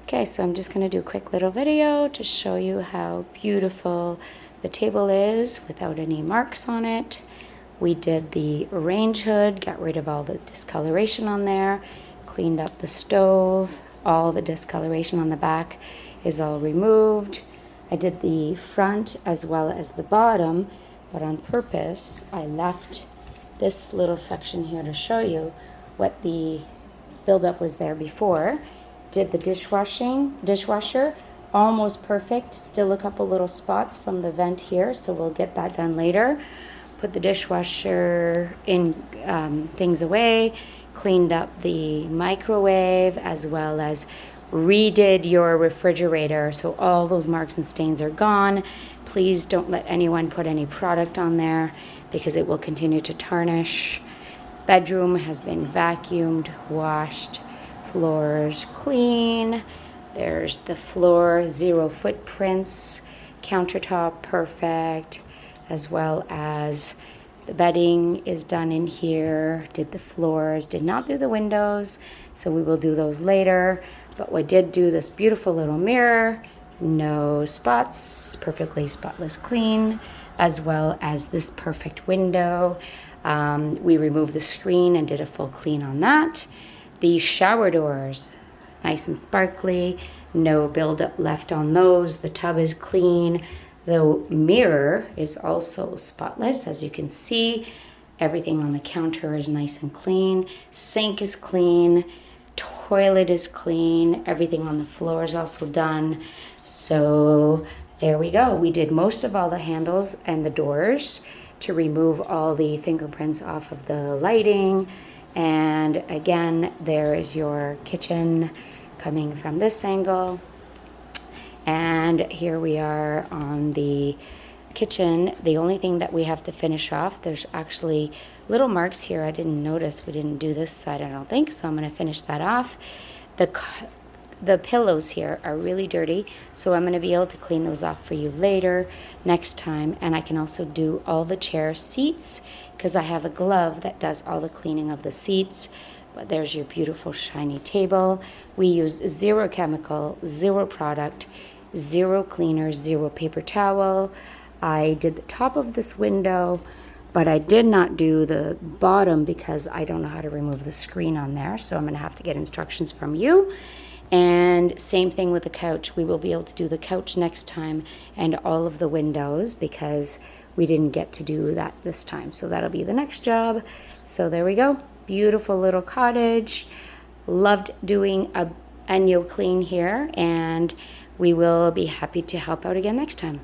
Okay, so I'm just going to do a quick little video to show you how beautiful the table is without any marks on it. We did the range hood, got rid of all the discoloration on there, cleaned up the stove, all the discoloration on the back is all removed. I did the front as well as the bottom, but on purpose I left this little section here to show you what the buildup was there before. Did the dishwasher, almost perfect. Still a couple little spots from the vent here, so we'll get that done later. Put the dishwasher in things away, cleaned up the microwave, as well as redid your refrigerator, so all those marks and stains are gone. Please don't let anyone put any product on there because it will continue to tarnish. Bedroom has been vacuumed, washed, floors clean. There's the floor, 0 footprints, countertop perfect, as well as the bedding is done in here. Did the floors, did not do the windows, so we will do those later. But we did do this beautiful little mirror, no spots, perfectly spotless clean, as well as this perfect window. We removed the screen and did a full clean on that. The shower doors, nice and sparkly, no buildup left on those. The tub is clean. The mirror is also spotless, as you can see. Everything on the counter is nice and clean. Sink is clean. Toilet is clean. Everything on the floor is also done. So there we go. We did most of all the handles and the doors to remove all the fingerprints off of the lighting. And again, there is your kitchen coming from this angle. And here we are on the kitchen. The only thing that we have to finish off, there's actually little marks here. I didn't notice. We didn't do this side, I don't think, so I'm going to finish that off. The pillows here are really dirty, so I'm going to be able to clean those off for you later, next time. And I can also do all the chair seats because I have a glove that does all the cleaning of the seats. But there's your beautiful shiny table. We used 0 chemical, 0 product, 0 cleaner, 0 paper towel. I did the top of this window, but I did not do the bottom because I don't know how to remove the screen on there, so I'm going to have to get instructions from you. And same thing with the couch. We will be able to do the couch next time and all of the windows because we didn't get to do that this time. So that'll be the next job. So there we go. Beautiful little cottage. Loved doing a ENJO clean here, and we will be happy to help out again next time.